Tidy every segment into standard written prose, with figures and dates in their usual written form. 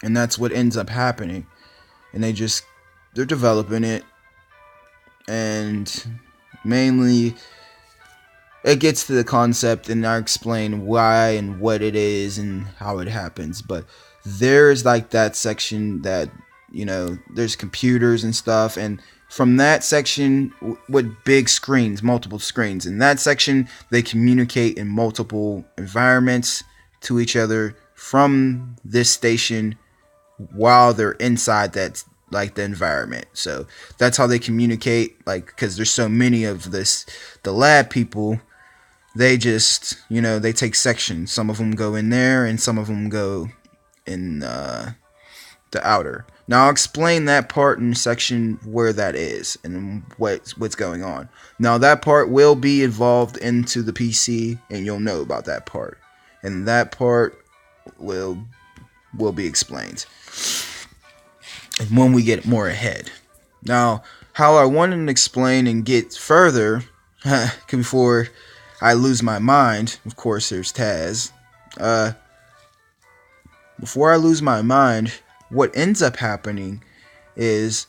and that's what ends up happening. And they're developing it, and mainly it gets to the concept, and I explain why and what it is and how it happens. But there's like that section that, there's computers and stuff, and from that section with big screens, multiple screens, in that section they communicate in multiple environments to each other from this station while they're inside that, like, the environment. So that's how they communicate, like, because there's so many of the lab people. They just, they take sections. Some of them go in there, and some of them go in the outer. Now I'll explain that part in section where that is and what's going on. Now that part will be involved into the PC, and you'll know about that part, and that part will be explained when we get more ahead. Now, how I wanted to explain and get further before I lose my mind. Of course, there's Taz. Before I lose my mind, what ends up happening is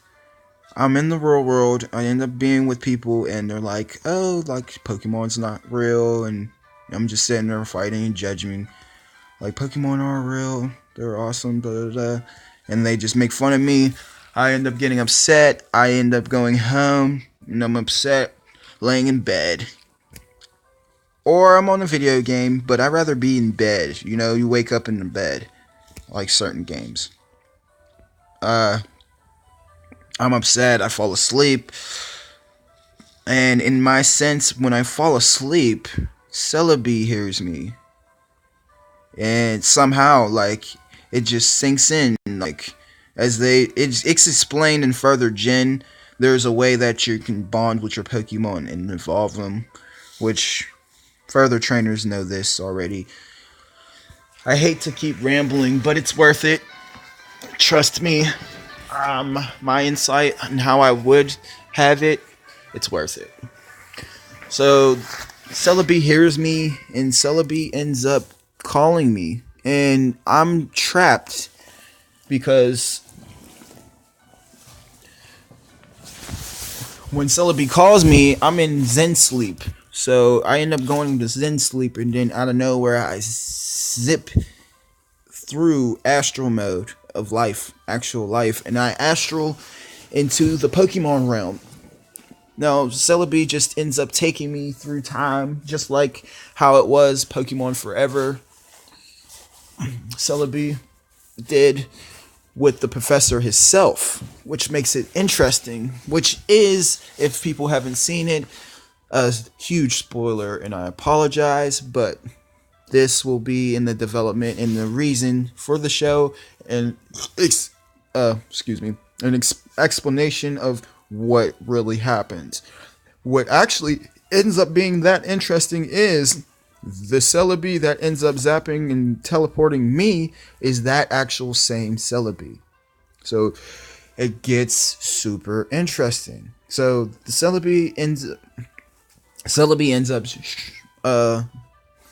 I'm in the real world. I end up being with people, and they're like, "Oh, like Pokemon's not real," and I'm just sitting there fighting and judging, like, Pokemon are real. They're awesome. Blah, blah, blah. And they just make fun of me. I end up getting upset. I end up going home, and I'm upset, laying in bed. Or I'm on a video game, but I'd rather be in bed. You wake up in the bed, like certain games. I'm upset. I fall asleep. And in my sense, when I fall asleep, Celebi hears me. And somehow, like, it just sinks in, like, it's explained in further gen. There's a way that you can bond with your Pokemon and evolve them, which further trainers know this already. I hate to keep rambling, but it's worth it. Trust me. My insight on how I would have it, it's worth it. So Celebi hears me, and Celebi ends up calling me, and I'm trapped because when Celebi calls me, I'm in Zen sleep. So I end up going to Zen sleep, and then out of nowhere I zip through astral mode of life, actual life, and I astral into the Pokemon realm. Now, Celebi just ends up taking me through time, just like how it was Pokemon Forever. Celebi did with the professor himself, which makes it interesting, which is, if people haven't seen it, a huge spoiler, and I apologize, but this will be in the development and the reason for the show, and an explanation of what really happens. What actually ends up being that interesting is the Celebi that ends up zapping and teleporting me is that actual same Celebi. So it gets super interesting. So the Celebi ends up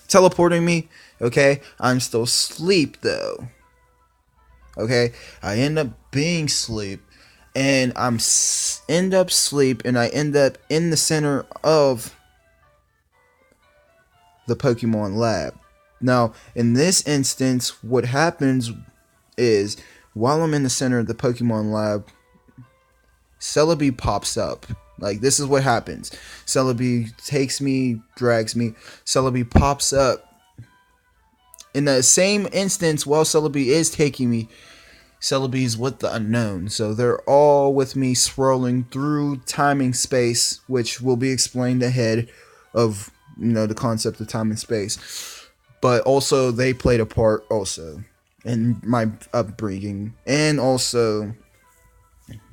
teleporting me. Okay, I'm still asleep though. Okay, I end up being sleep, and end up sleep, and I end up in the center of the Pokemon lab. Now, in this instance, what happens is, while I'm in the center of the Pokemon lab, Celebi pops up. Like, this is what happens. Celebi takes me, drags me. Celebi pops up. In the same instance, while Celebi is taking me, Celebi's with the unknown. So they're all with me, swirling through timing space, which will be explained ahead of, the concept of time and space. But also, they played a part also in my upbringing. And also,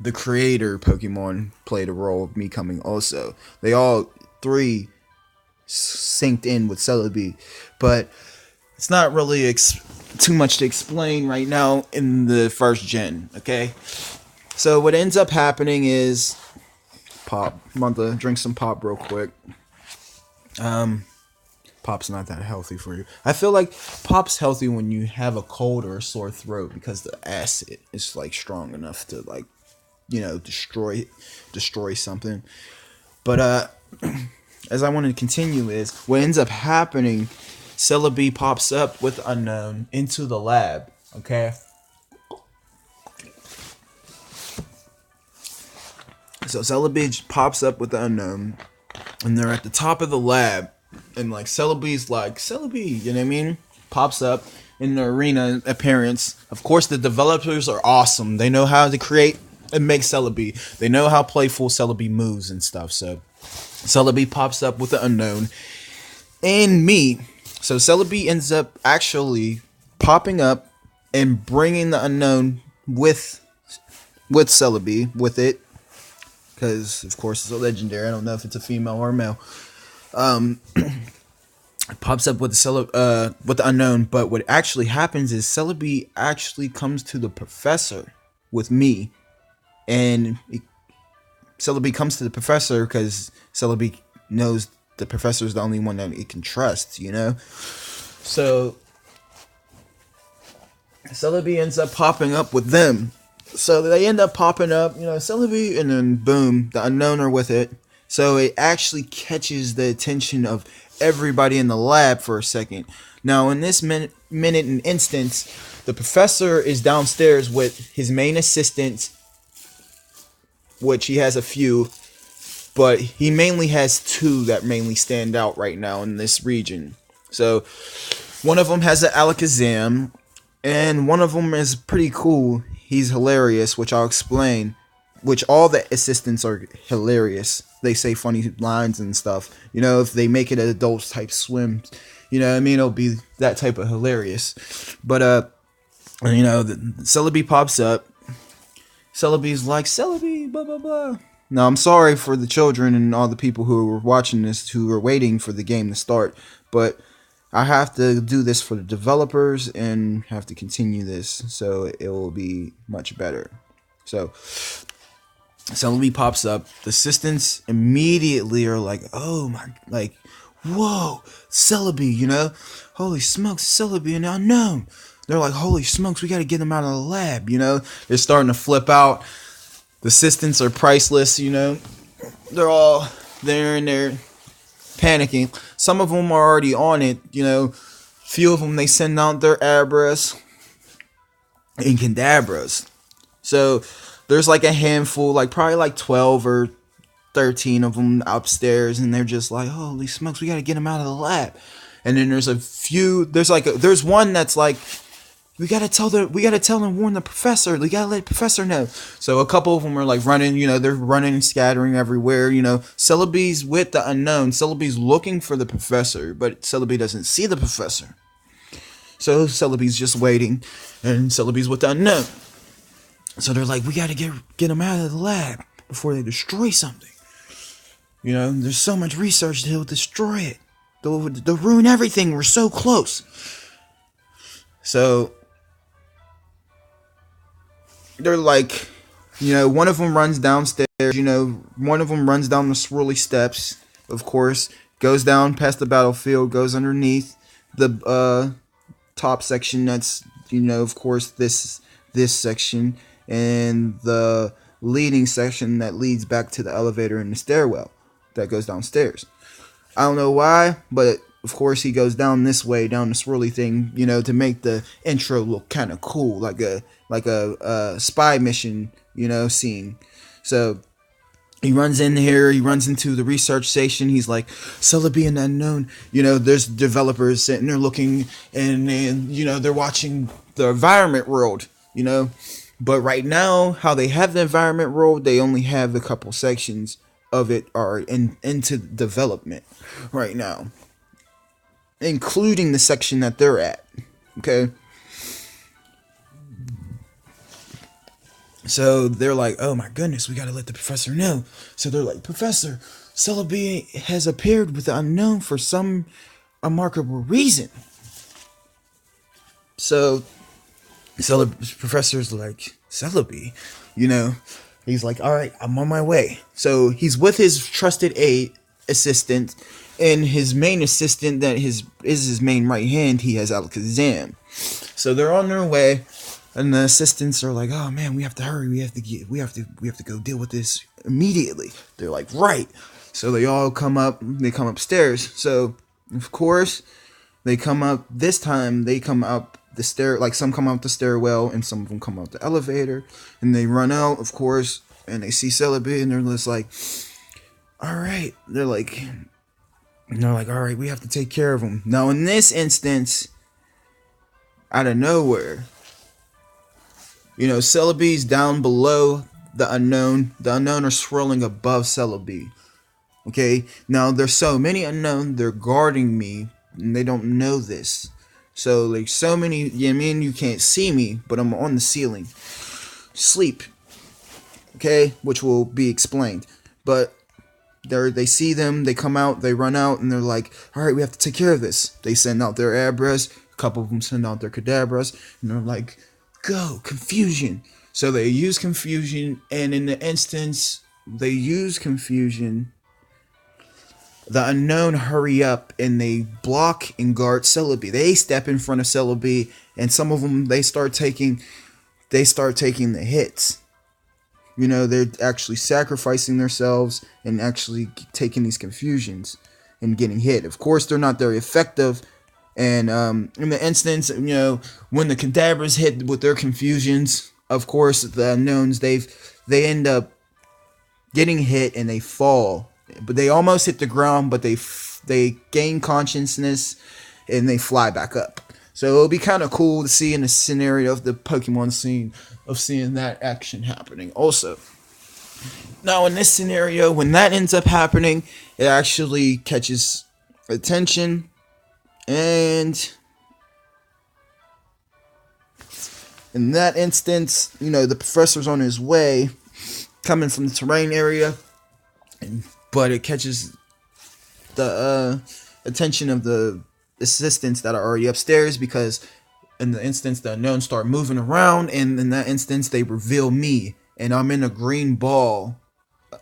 the creator Pokemon played a role of me coming also. They all three synced in with Celebi. But it's not really too much to explain right now in the first gen, okay? So what ends up happening is pop. I'm about to drink some pop real quick. pop's not that healthy for you. I feel like pop's healthy when you have a cold or a sore throat because the acid is like strong enough to like, destroy something. But as I want to continue is what ends up happening. Celebi pops up with Unknown into the lab. Okay. So Celebi pops up with the Unknown, and they're at the top of the lab, and like Celebi's like Celebi, you know what I mean? Pops up in the arena appearance. Of course, the developers are awesome. They know how to create and make Celebi. They know how playful Celebi moves and stuff. So Celebi pops up with the Unknown and me. So Celebi ends up actually popping up and bringing the Unknown with Celebi with it. Because, of course, it's a legendary. I don't know if it's a female or a male. It pops up with the Unknown. But what actually happens is Celebi actually comes to the professor with me. And Celebi comes to the professor because Celebi knows the professor is the only one that it can trust, you know? So Celebi ends up popping up with them. So they end up popping up, Celebi, and then boom, the Unknown are with it. So it actually catches the attention of everybody in the lab for a second. Now, in this minute and instance, the professor is downstairs with his main assistant, which he has a few, but he mainly has two that mainly stand out right now in this region. So one of them has an Alakazam, and one of them is pretty cool. He's hilarious, which I'll explain. Which all the assistants are hilarious. They say funny lines and stuff. If they make it an adult type swim, it'll be that type of hilarious. But Celebi pops up. Celebi's like, Celebi, blah blah blah. Now I'm sorry for the children and all the people who were watching this who are waiting for the game to start, but I have to do this for the developers and have to continue this so it will be much better. So Celebi pops up. The assistants immediately are like, oh my, like, whoa, Celebi, holy smokes, Celebi and Unknown. They're like, holy smokes, we got to get them out of the lab, They're starting to flip out. The assistants are priceless, They're all there and they're panicking. Some of them are already on it, Few of them, they send out their Abras and Kadabras. So there's like a handful, like probably like 12 or 13 of them upstairs, and they're just like, holy smokes, we got to get them out of the lab. And then there's a few, there's one that's like, we gotta tell them, warn the professor. We gotta let the professor know. So a couple of them are like running, they're running and scattering everywhere. Celebi's with the Unknown. Celebi's looking for the professor, but Celebi doesn't see the professor. So Celebi's just waiting, and Celebi's with the Unknown. So they're like, we gotta get them out of the lab before they destroy something. There's so much research they'll destroy it. They'll ruin everything. We're so close. So they're like, one of them runs downstairs, one of them runs down the swirly steps, of course, goes down past the battlefield, goes underneath the top section that's, of course, this section, and the leading section that leads back to the elevator and the stairwell that goes downstairs. I don't know why, but of course he goes down this way, down the swirly thing, to make the intro look kind of cool, like a spy mission, scene. So he runs in here, he runs into the research station. He's like, Celebi and Unknown, there's developers sitting there looking, and they're watching the environment world, But right now, how they have the environment world, they only have a couple sections of it are into development right now, including the section that they're at. Okay. So they're like, oh my goodness, we gotta let the professor know. So they're like, Professor, Celebi has appeared with the Unknown for some remarkable reason. So Professor's like, Celebi, he's like, all right, I'm on my way. So he's with his trusted assistant, and his main assistant that is his main right hand, he has Alakazam. So they're on their way, and the assistants are like, "Oh man, we have to hurry. We have to go deal with this immediately." They're like, "Right." So they all come up. They come upstairs. So of course they come up. This time they come up the stair. Like some come out the stairwell, and some of them come out the elevator, and they run out, of course, and they see Celebi, and they're just like, "All right." They're like, "All right, we have to take care of him." Now, in this instance, out of nowhere, Celebi's down below the unknown. The unknown are swirling above Celebi. Okay? Now, there's so many unknown, they're guarding me, and they don't know this. So, like, so many, you can't see me, but I'm on the ceiling. Sleep. Okay? Which will be explained. But they see them, they come out, they run out, and they're like, "All right, we have to take care of this." They send out their Abras, a couple of them send out their Kadabras, and they're like, "Go, confusion." So they use confusion, and in the instance they use confusion, the unknown hurry up and they block and guard Celebi. They step in front of Celebi, and some of them they start taking the hits. They're actually sacrificing themselves and actually taking these confusions and getting hit. Of course, they're not very effective. And in the instance, when the Kadabras hit with their confusions, of course, the unknowns, they end up getting hit and they fall. But they almost hit the ground, but they gain consciousness and they fly back up. So it'll be kind of cool to see in the scenario of the Pokemon scene of seeing that action happening also. Now in this scenario, when that ends up happening, it actually catches attention, and in that instance, the professor's on his way, coming from the terrain area, but it catches the attention of the assistants that are already upstairs, because in the instance the unknown start moving around, and in that instance they reveal me, and I'm in a green ball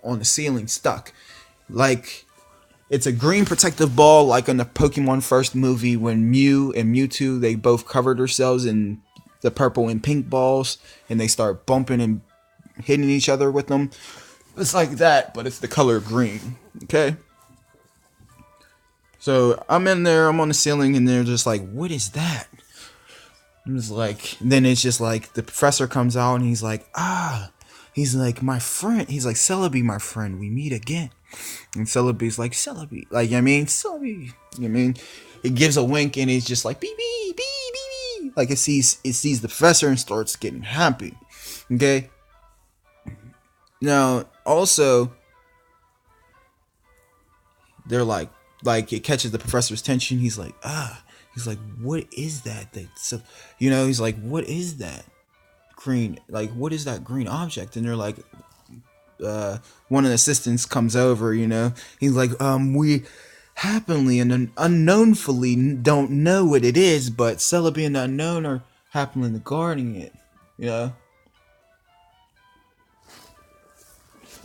on the ceiling stuck. Like, it's a green protective ball, like in the Pokemon first movie when Mew and Mewtwo, they both covered themselves in the purple and pink balls, and they start bumping and hitting each other with them. It's like that, but it's the color green. Okay? So I'm in there, I'm on the ceiling, and they're just like, "What is that?" I'm just like, then it's just like the professor comes out and he's like, he's like, "My friend," he's like, "Celebi, my friend, we meet again." And Celebi's like, "Celebi," like, Celebi, he gives a wink, and he's just like, "Bee bee bee bee bee," like it sees the professor and starts getting happy. Okay. Now also, they're like it catches the professor's attention. He's like, he's like, "What is that?" He's like, "What is that green? Like, what is that green object?" And they're like, one of the assistants comes over. He's like, "We happily and unknownfully don't know what it is, but Celebi and the unknown are happily guarding it."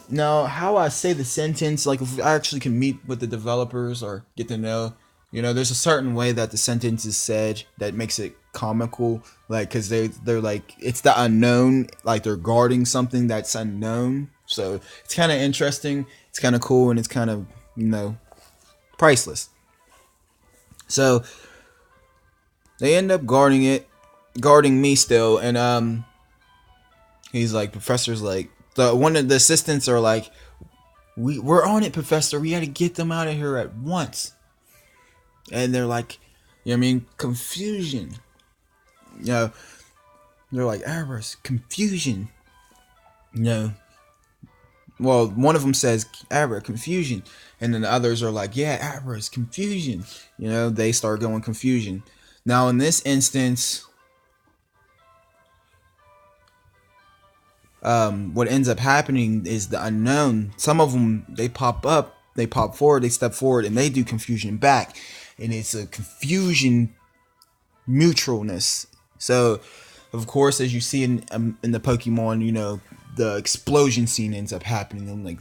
Now, how I say the sentence, like if I actually can meet with the developers or get to know, there's a certain way that the sentence is said that makes it comical, like because they're like, it's the unknown, like they're guarding something that's unknown. So it's kind of interesting, it's kind of cool, and it's kind of priceless. So they end up guarding me still, and he's like, professor's like, one of the assistants are like, we're on it, Professor. We got to get them out of here at once. And they're like, confusion. They're like, "Abras, confusion." Well, one of them says, "Abra, confusion," and then the others are like, "Yeah, Abras, confusion." They start going confusion. Now, in this instance, what ends up happening is the unknown. Some of them, they pop forward, they step forward, and they do confusion back, and it's a confusion neutralness. So, of course, as you see in the Pokemon, the explosion scene ends up happening, and like